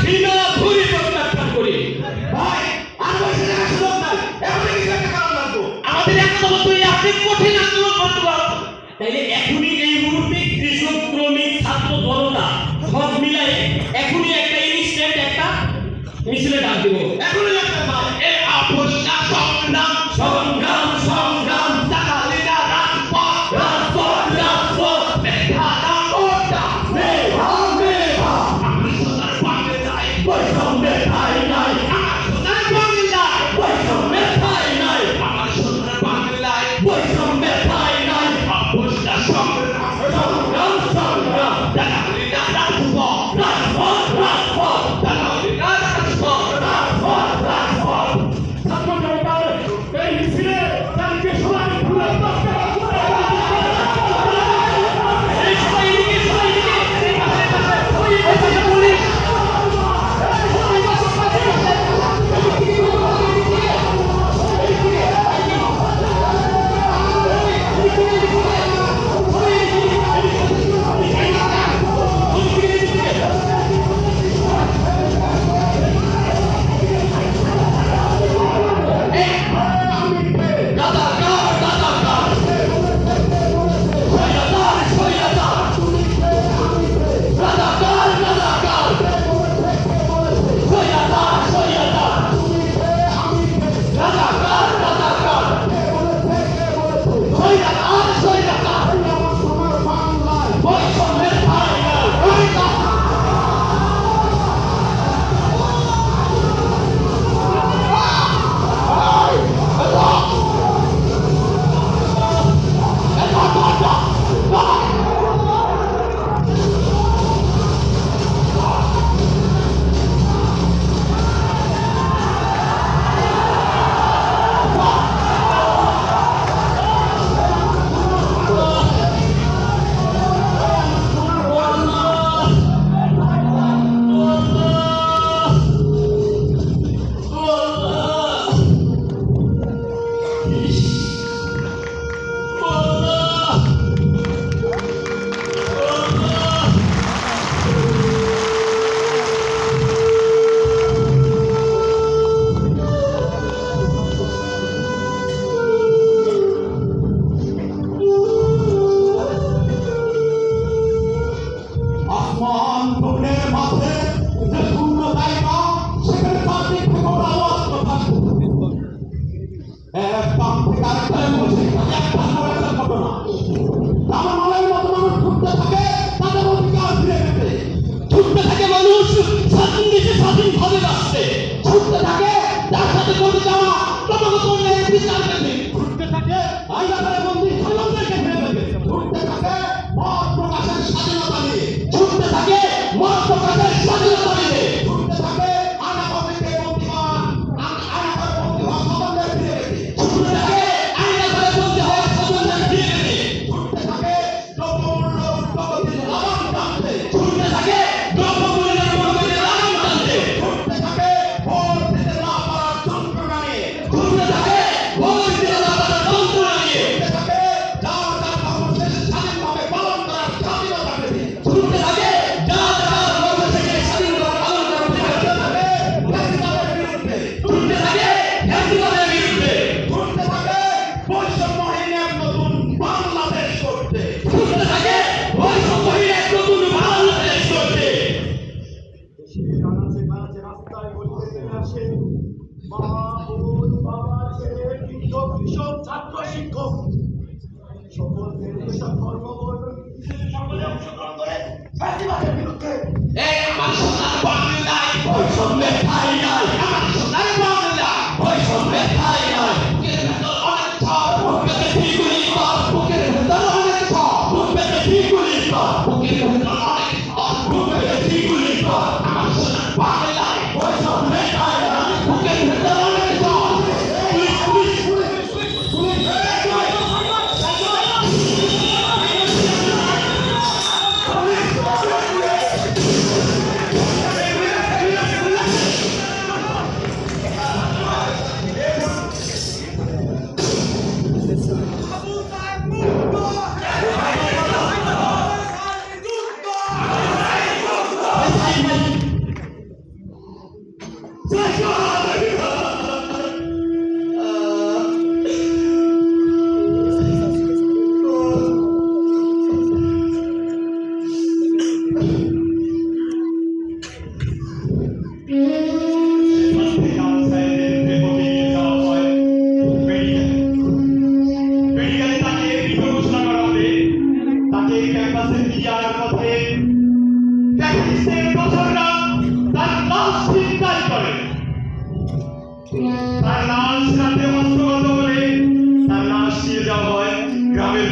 ঘৃণা ভরে প্রত্যাখ্যান করি ভাই আর বসে থাকার সুযোগ নাই। তাইলে এখনই এই মুহূর্তে কৃষক শ্রমিক ছাত্র জনতা সব মিলাই এখনই একটা ইনস্ট্যান্ট একটা মিছিলে ডাক দিব এখনই একটা এই আপোষটা সংগ্রাম সংগ্রাম সংগ্রাম টাকালিনা রাজপথ রাজপথ রাজপথ মেধাটা ওটা মেধা মেধা আমি সোনার বাংলায় বৈষম্যে ঠাই নাই আমার সোনার বাংলায় বৈষম্যে ঠাই নাই আমার সোনার বাংলায় বৈষম্যে ঠাই নাই আপোষটা সংগ্রাম সংগ্রাম সংগ্রাম টাকালিনা রাজপথ রাজপথ রাজপথ টাকালিনা রাজপথ রাজপথ রাজপথ ছাত্র জনতার এই মিছিলে কালকে সবাই খুলে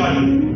পারি।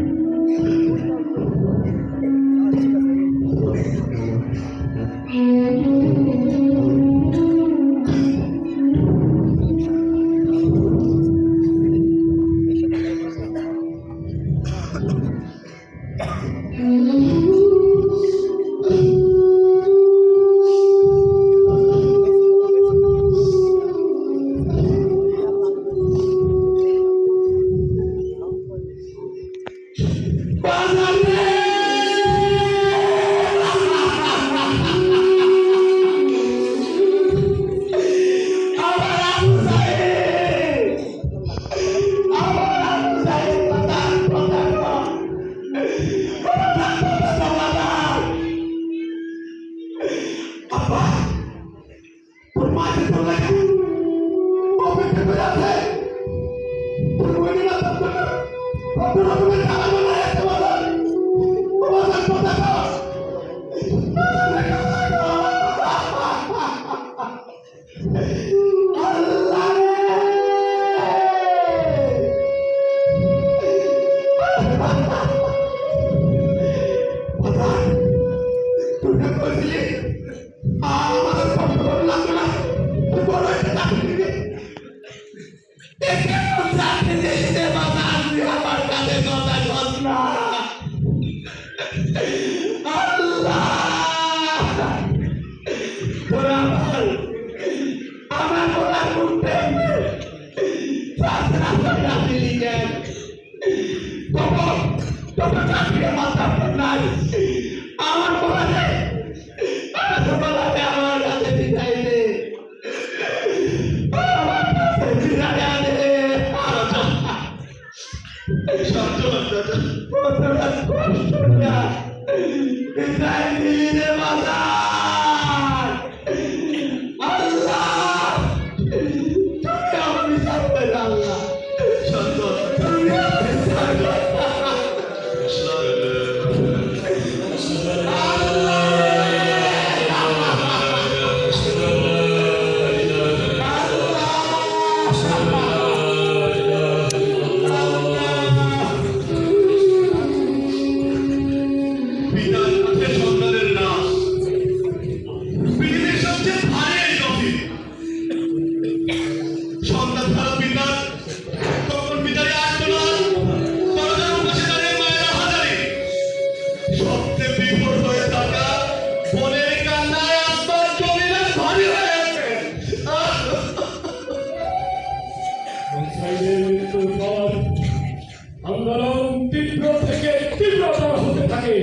আন্দোলন তীব্র থেকে তীব্রতর হতে থাকে।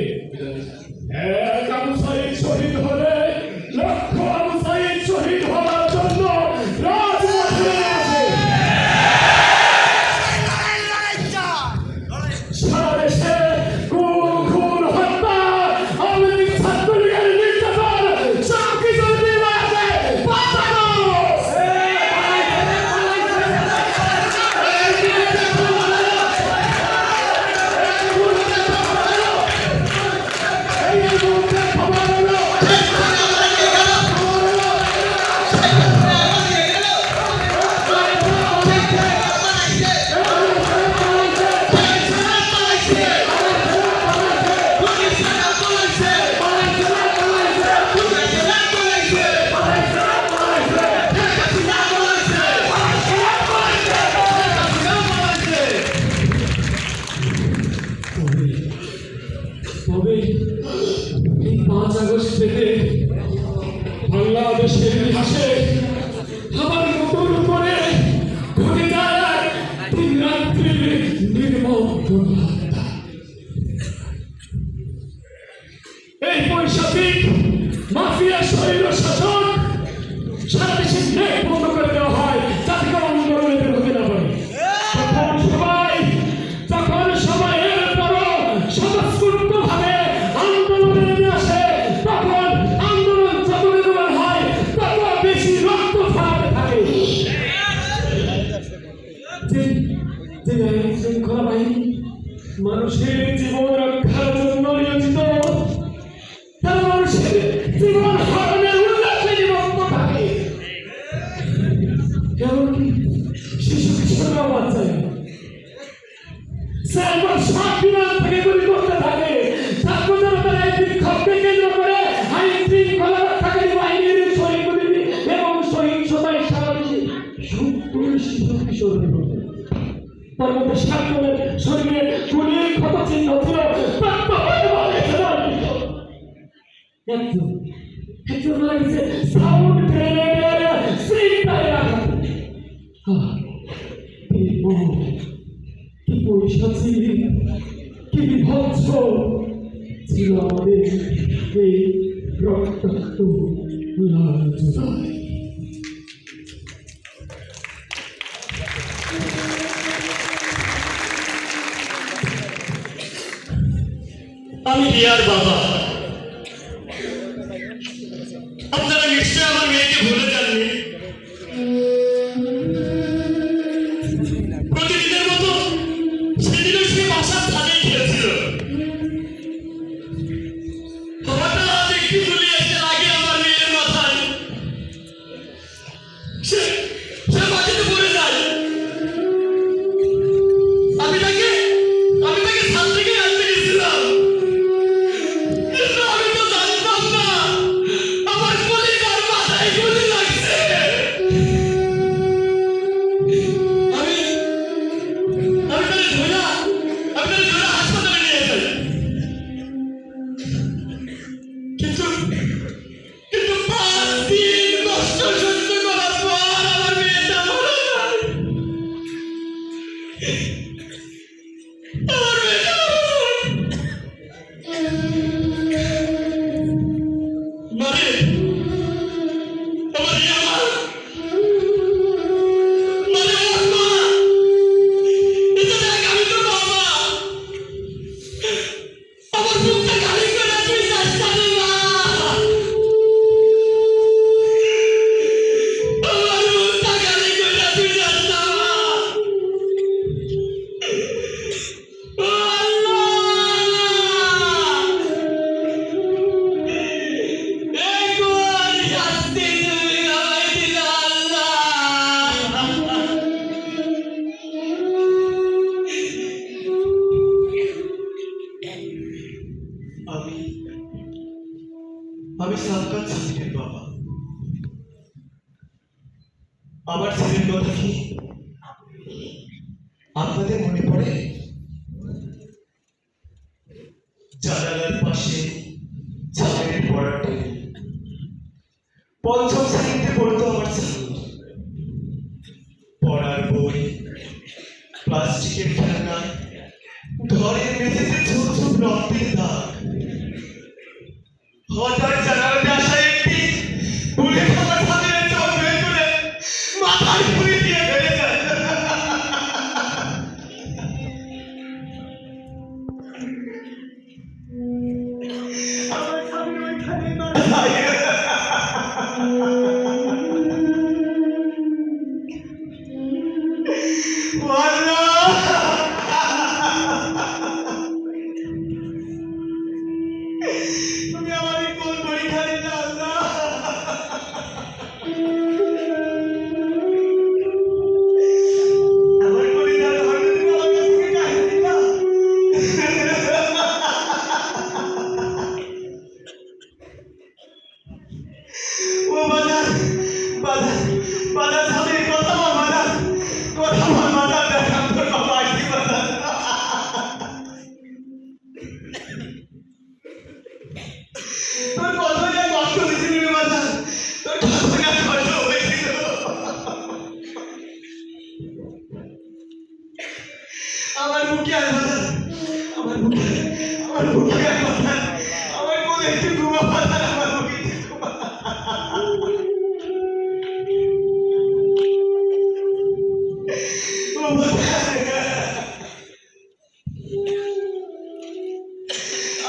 এক আবু সাঈদ শহীদ হলে লক্ষ আবু সাঈদ শহীদ হওয়ার জন্য রাজপথে আছে। সারা দেশে গুম, খুন, হত্যা, আওয়ামী লীগ ছাত্রলীগের নির্যাতন সবকিছুর বিরুদ্ধে বাঁচানো। তবে এই 5 আগস্ট থেকে বাংলাদেশের ইতিহাসে আবার নতুন করে ঘটে যায় তিন রাত্রির নির্মম হত্যা। এই বৈষয়িক মাফিয়া স্বৈর শাসক সারা দেশে নেট বন্ধ করে দেওয়া হয় যাতে কেউ আন্দোলনে বের হতে না পারে। তখন সবাই এরপরও স্বতঃস্ফূর্তভাবে আন্দোলনে নেমে আসে। তখন আন্দোলন যত বেগবান হয় তত বেশি রক্ত ঝরাতে থাকে। যে আইন শৃঙ্খলা বাহিনী মানুষের জীবন রক্ষার জন্য নিয়োজিত, তারা মানুষের জীবন হরণের উল্লাসে নিমগ্ন থাকে। এমনকি শিশু কিশোররাও বাদ যায় না। সত্তর শিশু কিশোরের মধ্যে। তার মধ্যে 7 জনের শরীরে গুলির ক্ষত চিহ্ন ছিল। প্রাপ্ত হতে পারে একজন মারা গেছে সাউন্ড গ্রেনেডের সিলটায় আঘাতে। কি পরিশাচী, কি বিভৎস ছিল আমাদের এই রক্তাক্ত লাল জুলাই। আমি রিয়ার বাবা। আপনারা নিশ্চয় আমার মেয়েকে ভুলে যাননি। প্রতিদিনের মতো সেদিনও সে বাসার ছাদেই খেলেছিল। হঠাৎ একটি গুলি এসে লাগে আমার মেয়ের মাথায়। সে মাটিতে পড়ে যায়। আমি তাকে ছাদ থেকে আনতে গেছিলাম। আমি তো জানতাম না আমার কলিজার মাথায় গুলি লাগছে। আমি তাকে ধরে হাসপাতালে নিয়ে যাই। কিন্তু 5 দিন কষ্ট সহ্য করার পর আমার মেয়েটা মারা যায়। আমার মেয়েটা মারে আমার রিয়া মা, মানে ওর মা। এটা দেখ, আমি তোর বাবা। আমার বুকটা খালি করে তুই যাস না রে মা। আমার বুকটা খালি করে তুই যাস না মা। ও আল্লাহ, এই কোন শাস্তি তুমি আমায় দিলে আল্লাহ। আমি সাবকাত সাহেবের বাবা। আমার ছেলের কথা কি আপনাদের মনে পড়ে? জানালার পাশে চালের পড়া টেবিল, 5ম শ্রেণীতে পড়তো আমার ছেলে। পড়ার বই, প্লাস্টিকের খেলনা, ঘরের মেঝেতে ছোট ছোট রক্তের দাগ। হঠাৎ জানালাতে আসা একটি বুলেট আমার হাতের চোখ বের করে মাথায় গুলি দিয়ে ফেলে যায়। আমার স্বামী ওইখানে মারা যায়। ও আল্লাহ, তুমি আমার কোন পরীক্ষা দিলে আল্লাহ। আমার পরীক্ষা হয়তো তুমি আমার কাছ থেকে চাইলে দিলা। ও বাজার বাজার বাজার ছাদের কথা বল, বাজার কথা বল, বাজার দেখাম তোর বাবা আসছি বাজার। তোর কতটা কষ্ট হয়েছিল রে বাজার, তোর কতটা কষ্ট হয়েছিল। আমার বুকে আর বাজার, আমার বুকে আর বাজার, আমার কোন একটু ঘুমা বাজার, আমার বুকে একটু ঘুমা। ও বাজার,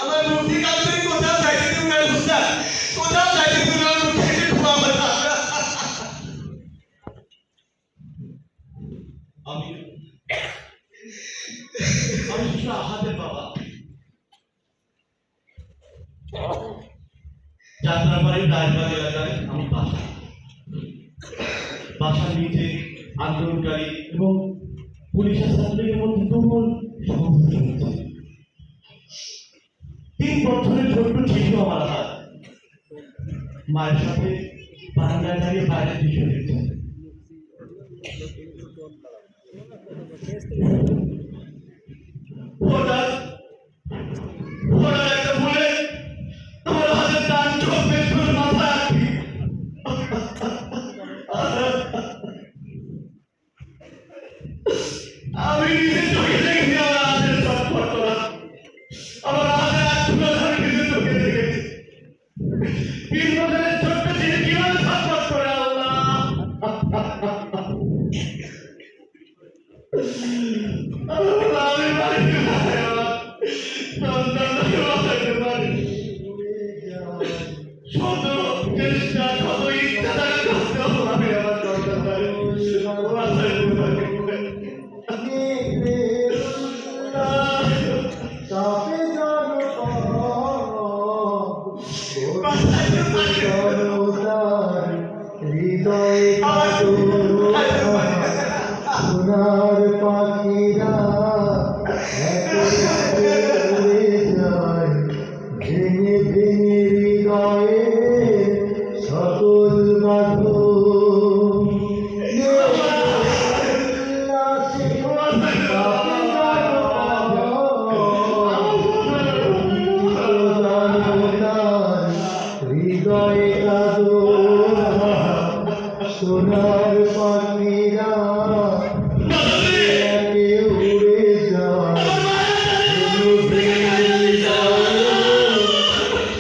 আমার বুকে কাছে কোথাও যাইতে তুমি না বাজার, কোথাও যাইতে তুমি না, বুকে একটু ঘুমা বাজার। আমি শুধু আহাদের বাবা। যাত্রাবাড়ির রাজবাড়ি এলাকায় আমি বাসার নিচে আন্দোলনকারী এবং পুলিশের ছাত্রীদের মধ্যে তুমুল সংঘর্ষ হচ্ছে। 3 বছরের ছোট্ট শিশু আমার হাত মায়ের সাথে বারান্দায় দাঁড়িয়ে বাইরের দৃশ্য দেখছে। হঠাৎ হঠাৎ একটা ভুলে আমার হাতের ডান চোখ বের করে মাথা রাখি। আমি নিজে চোখে দেখেছি আমার হাতের চটপট করা, আমার হাতের আটগুলো আমি নিজে চোখে দেখেছি। 3 বছরের ছোট্ট ছেলে কিভাবে চটপট করে আল্লাহ। আমি বাড়িতে যাই, আমার সন্তানকে বাঁচাইতে পারি। শত চেষ্টা কত ইচ্ছা থাকা সত্ত্বেও আমি আমার সন্তানকে বাঁচাইতে পারি। সোনার পাখিরা উড়ে যায়, ভেঙে ভেঙে হৃদয়ে সকল বাঁধন। হৃদয়ে সোনার পাখিরা উড়ে যায়,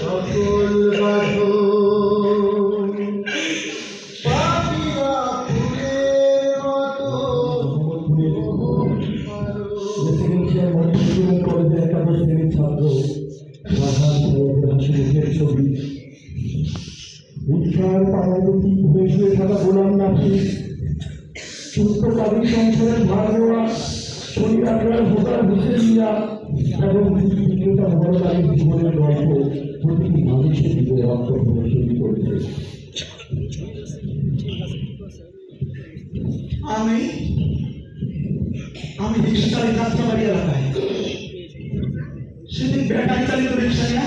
সকল বাঁধন। পাখিরা ফুলের মতো কলেজের একাদশ শ্রেণীর ছাত্র ছবি উৎসাহের পাড়াগতি হয়ে শুয়ে থাকা গোলাম নাফিস, ছোট্ট কাবির সংসারের ভার দেওয়া শরীর আগ্রহের হোতার হোসেন মিয়া এবং বিক্রেতা বড় আলীর জীবনের গল্প প্রতিটি মানুষের দিকে রক্ত তৈরি করেছে। আমি রিক্সা চালিয়ে যাত্রাবাড়ি এলাকায় সেদিন ব্যাটারি চালিত রিক্সা নিয়ে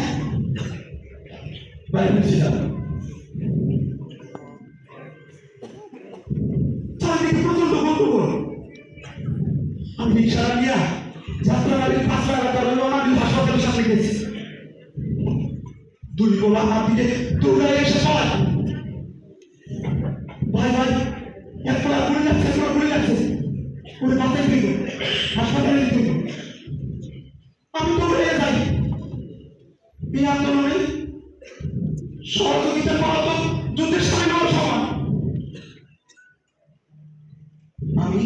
বাইরে ছিলাম। চারদিকে প্রচন্ড গন্ডগোল। আমি রিক্সা নিয়ে যাত্রাবাড়ির পাঁচটা এলাকার অনাবিল হাসপাতালের সামনে গেছি। 2 গোলা আমার দিকে দৌড়ায় এসে পড়ে, ভাই ভাই এক পোড়া পড়ে যাচ্ছে, এক পোড়া পড়ে যাচ্ছে, ওরে মাথায় দিল, হাসপাতালে দিল। আমি দৌড়ে যাই। এই আন্দোলনে সহযোগিতা পাওয়া তো যুদ্ধের সামনে নেওয়ার সমান। আমি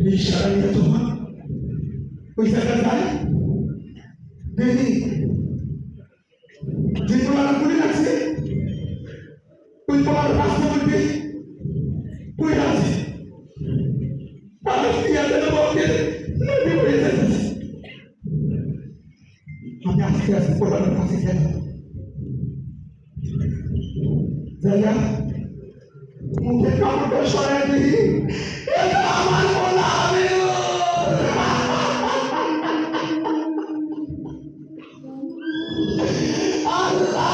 রিক্সা নিয়ে তখন ওই জায়গায় যাই, দেখি যে পোলারা পড়ে যাচ্ছে ওই পোলার রাস্তা মধ্যে পড়ে আছে, আমি আস্তে আস্তে পোলারের কাছে গেলাম, যাইয়া মুখে কাপড়টা সরাই দিই, এটা আমার পোলা। আমি আল্লাহ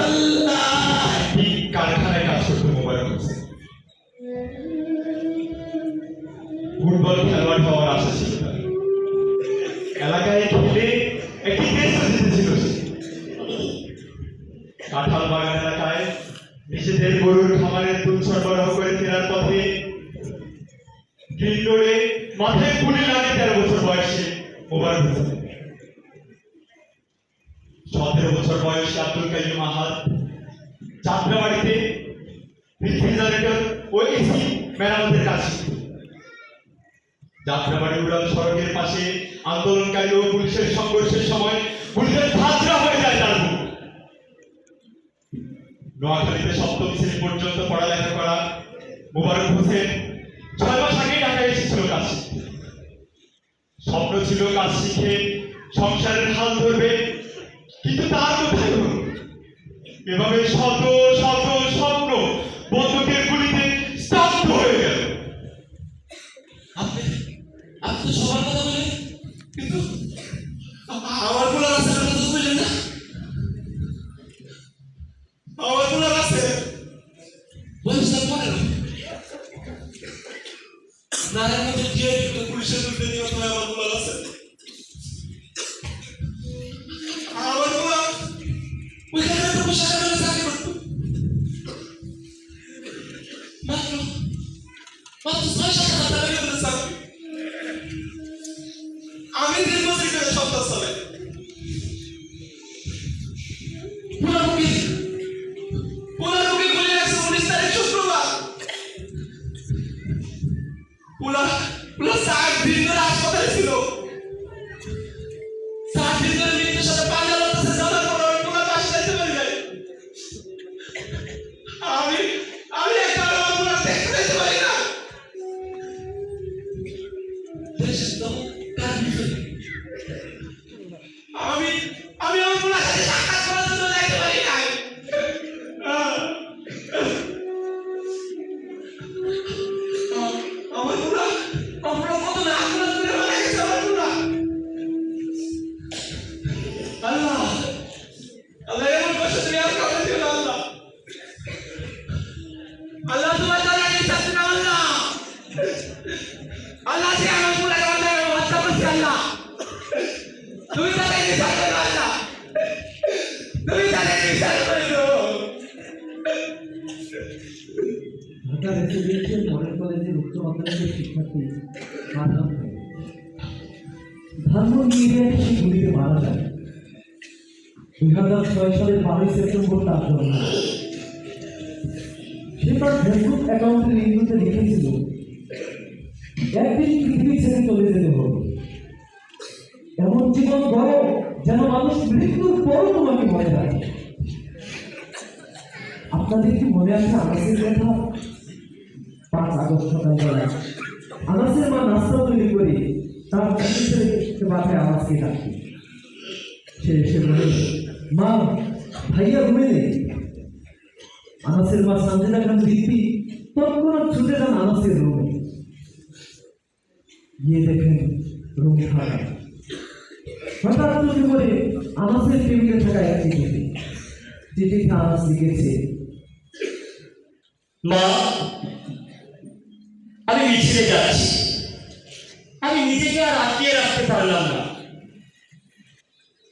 আল্লাহ কারখানায় কাজ করতো মোবারক হোসেন। ফুটবল খেলোয়াড় হওয়ার আশা ছিল তার। এলাকায় খেলে একটি টেস্ট জিতেছিল সে। কাঁঠাল বাগান এলাকায় নিজেদের গরুর খামারের দুধ সরবরাহ করে ফেরার পথে গ্রিন রোডে মাথায় গুলি লাগে 13 বছর বয়সে মোবারক হোসেন। 17 বছর বয়সে আব্দুল কাইয়ুম আহাদ যাত্রাবাড়িতে রেফ্রিজারেটর ও এসি মেরামতের কাজ শিখত। যাত্রাবাড়ি উড়াল সড়কের পাশে আন্দোলনকারী ও পুলিশের সংঘর্ষের সময় পুলিশের ধাঁচড়া হয়ে যায় তার বুক। নোয়াখালীতে 7ম শ্রেণী পর্যন্ত পড়ালেখা করা মোবারক হোসেন 6 মাস আগে ঢাকায় এসেছিল কাজ শিখতে। স্বপ্ন ছিল কাজ শিখে সংসারের হাল ধরবে, কিন্তু তার কোথায় হলো? এভাবে শত শত স্বপ্ন বন্দুকের গুলিতে স্তব্ধ হয়ে গেল। আপনি তো সবার কথা বলেন, কিন্তু আমার কোনো রাস্তার কথা তো বললেন না। আমার কোনো রাস্তা বলছেন পরে নারায়ণগঞ্জের জিআই পুলিশের বিরুদ্ধে নিয়ে তোমায় আমার কোনো রাস্তা আমার কোনো ওইখানে একটা পোশাক করে চাকরি করতো মাত্র 6-7 হাজার টাকা বেতনের চাকরি। আমি দীর্ঘদিন ধরে সপ্তাহ চলে পুনরুক্তি বলে রাখছে 19 তারিখ শুক্রবার। পুরা 7 দিন ধরে হাসপাতালে ছিল। 7 দিন ধরে মৃত্যুর সাথে পাঞ্জা লড়তেছে, জানার পর আমি পুরা বাসে যাইতে পারি নাই। আমি একটা পুরা দেখতে যেতে পারি না। দেশের তো আমি আমার পুরা সাথে সাক্ষাৎ করার জন্য যাইতে পারি নাই। আমার পুরা কত না আক্রমণ করে মারা গেছে আমার পুরা। আল্লাহ আল্লাহ এমন কষ্ট তুমি আর কাউকে দিও না আল্লাহ। আল্লাহ তোমার দ্বারা ইচ্ছা না আল্লাহ। আল্লাহ যে আমার পুরা হত্যা করছে আল্লাহ, তুমি তাদের বিচার করো আল্লাহ, তুমি তাদের বিচার করো। ঢাকা রেসিডেন্সিয়াল মডেল কলেজের উচ্চ মাধ্যমিকের শিক্ষার্থী মারহাম ধানমন্ডি এরিয়াতে সে গুলিতে মারা যায়। 2006 সালের 12 সেপ্টেম্বর তার জন্ম। সে তার ফেসবুক অ্যাকাউন্টের ইন্ট্রোতে লিখেছিল, একদিন পৃথিবী ছেড়ে চলে যেতে হবে, এমন জীবন গড়ো যেন মানুষ মৃত্যুর পরও তোমাকে মনে রাখে। আপনাদের কি মনে আছে আনাসের কথা? 5 আগস্ট সকালবেলা আনাসের মা নাস্তা তৈরি করে তার ছেলেকে বাসায় আনাসকে ডাকে। সে এসে বলে, মা ভাইয়া ঘুমে নেই। আনাসের মা সানজিদা খান দীপ্তি তৎক্ষণাৎ ছুটে যান আনাসের রুমে। গিয়ে দেখেন রুম ফাঁকা। হঠাৎ চোখে পড়ে আনাসের টেবিলে থাকা একটি চিঠি। চিঠিতে আনাস লিখেছে, মা আমি মিছিলে যাচ্ছি, আমি নিজেকে আর আটকিয়ে রাখতে পারলাম না।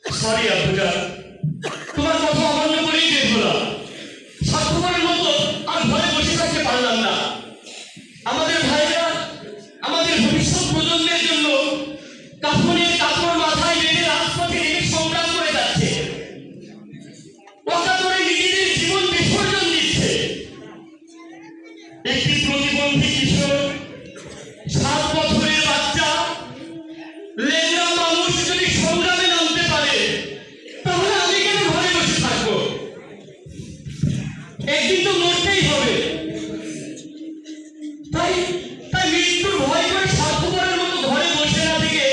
সরি আব্বুজা, তোমার কথা অমান্য করেই বের হলাম। স্বার্থপরের মতো আর ঘরে বসে থাকতে পারলাম না। আমাদের ভাইরা আমাদের ভবিষ্যৎ প্রজন্মের জন্য কাফনের কাপড় মাথায় বেঁধে রাজপথে নেমে সংগ্রাম করে যাচ্ছে, অকাতরে নিজেদের জীবন বিসর্জন দিচ্ছে। একটি প্রতিবন্ধী কিশোর, 7 বছরের বাচ্চা, লেংড়া মানুষ যদি সংগ্রামে নামতে পারে, তাহলে আমি কেন ঘরে বসে থাকবো? একদিন তো মরতেই হবে। তাই মৃত্যুর ভয় করে স্বার্থপরের মতো ঘরে বসে না থেকে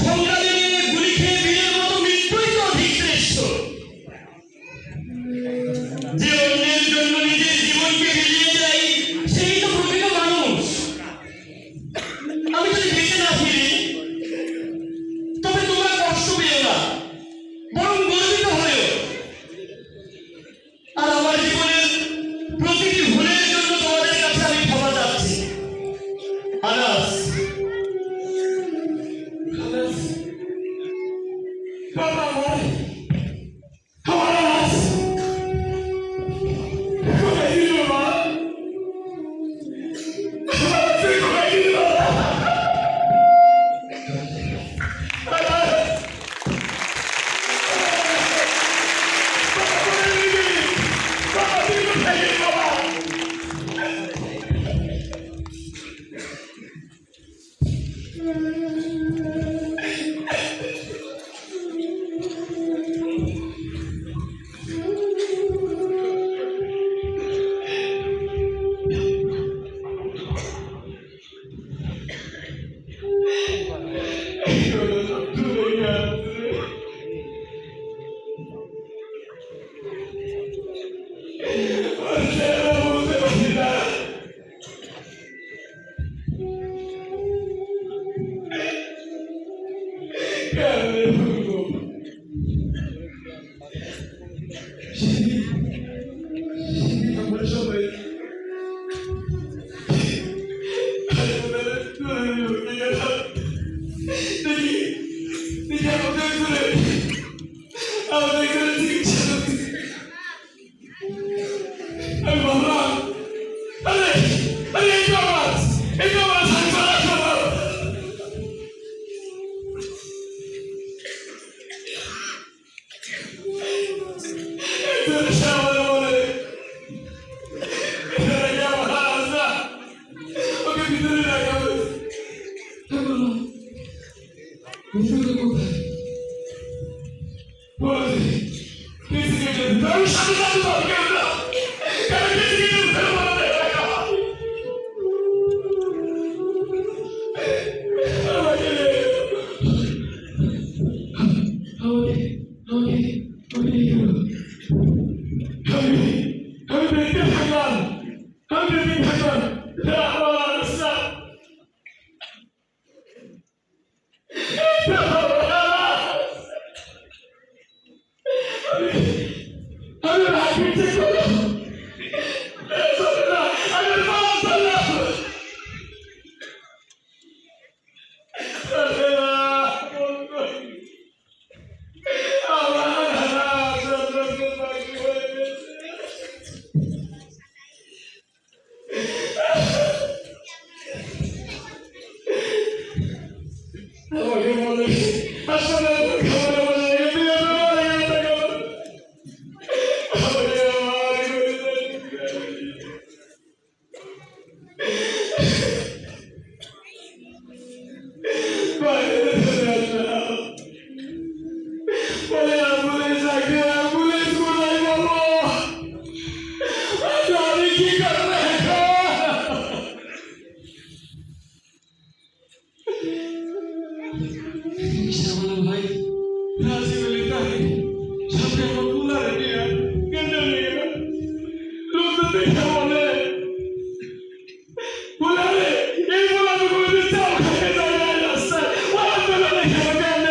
সংগ্রামে নেমে গুলি খেয়ে বীরের মতো মৃত্যুই তো অধিক শ্রেষ্ঠ। যে অন্যের জন্য নিজের জীবনকে বিলিয়ে দেয়, সেই তো প্রকৃত মানুষ। সে আমার বলে ভিতরে গিয়ে আমার আসা ওকে ভিতরে রাখা হয়েছে কোথায় বলে কিছু কিছু আমি সাথে সাথে বল কেন না কেন কিছু কিছু ভিতরে বলে রাখা আমাকে আমি দেখতে থাকলাম আমি দেখতে থাকলাম আমার রাস্তা আমি রাখি ঠিক করো আমি মাফ করলাম আমাকে বলে আসলে খবরে বলে বিয়ে করে গেছে আমাকে বাইরে চলে আসলাম বলে অ্যাম্বুলেন্স আগে অ্যাম্বুলেন্স কোথায় পাবো আমি কি করবো শ্যামলা ভাই রাজি বলে তাই সাথে আমার কুলারে নিয়ে কেন্দ্র নিয়ে গেল লোক তো দেখে বলে কুলারে এই বলা তো করে চাও খেয়ে যায় রাস্তায় ওরা বলে দেখে কেন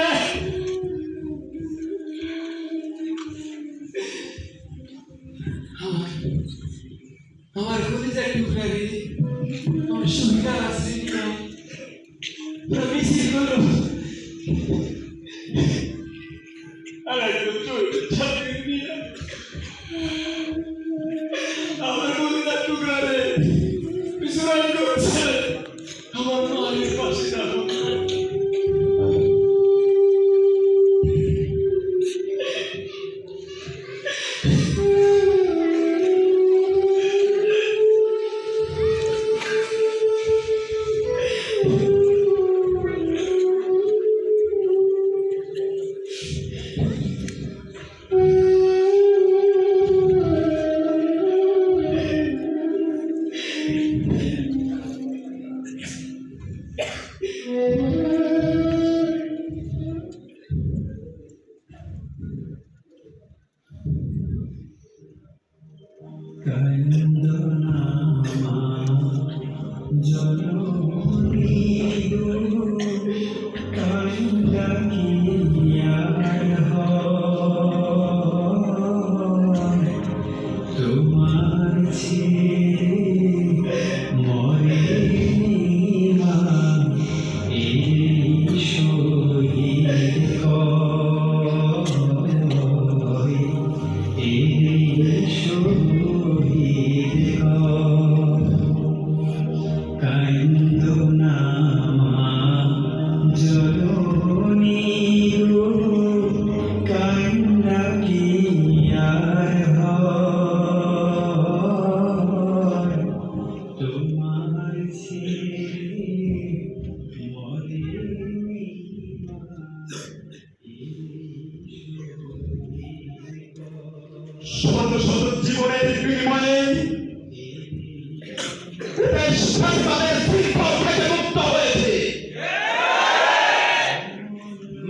আমার কলিজা টুকরা রে আমার সুবিধার আছে মিছিল করো আমার কলিজার টুকরা রে বিছানা করেছে আমার মায়ের পাশে যাবো শত শত জীবনের বিনিময়ে সরকারের বিপদ থেকে মুক্ত হয়েছে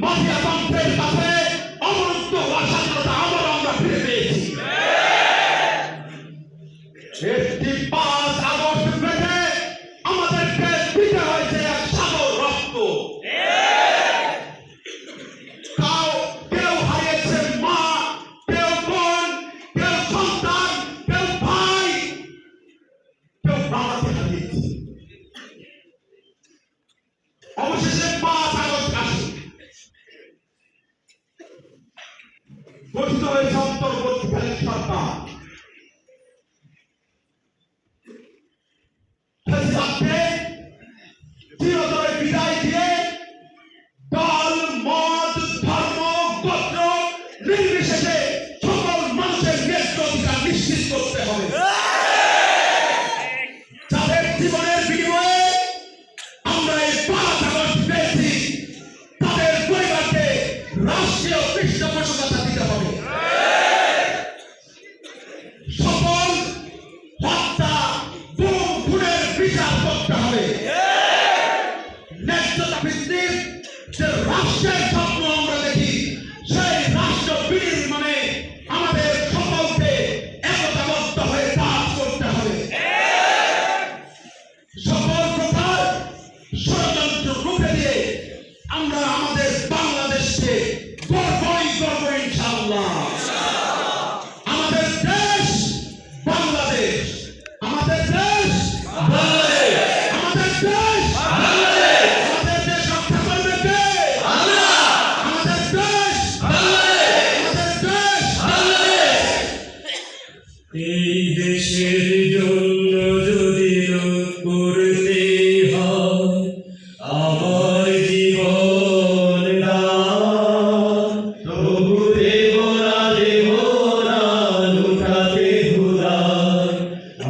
মাফিয়া তন্ত্রের কাছে অবরুদ্ধ স্বাধীনতা আবার আমরা ফিরে পেয়েছি একটি 5 আগস্ট পেতে আমাদেরকে দিতে হয়েছে এক সাগর রক্ত কেউ হারিয়েছে মা কেউ বোন কেউ সন্তান কেউ ভাই কেউ বাবাকে হারিয়েছে এই দেশের জন্য যদি লোক করতে হয় আমার জীবন দান, তবু দেব না লুটাতে ধুলাই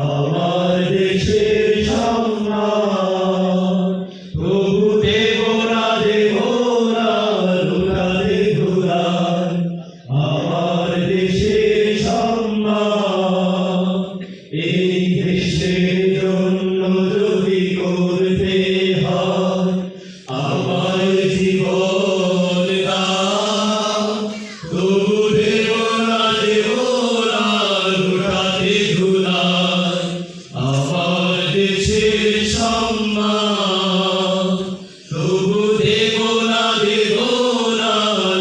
আমার দেশের সম্মান, তবু দেব না লুটাতে ধুলাই আমার দেশের সম্মান। এই দেশের জন্য যদি করতে হয় আমার জীবন দান, তবু দেব না লুটাতে ধুলাই আমার দেশের সম্মান, তবু দেব না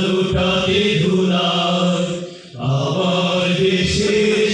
লুটাতে ধুলাই আমার দেশের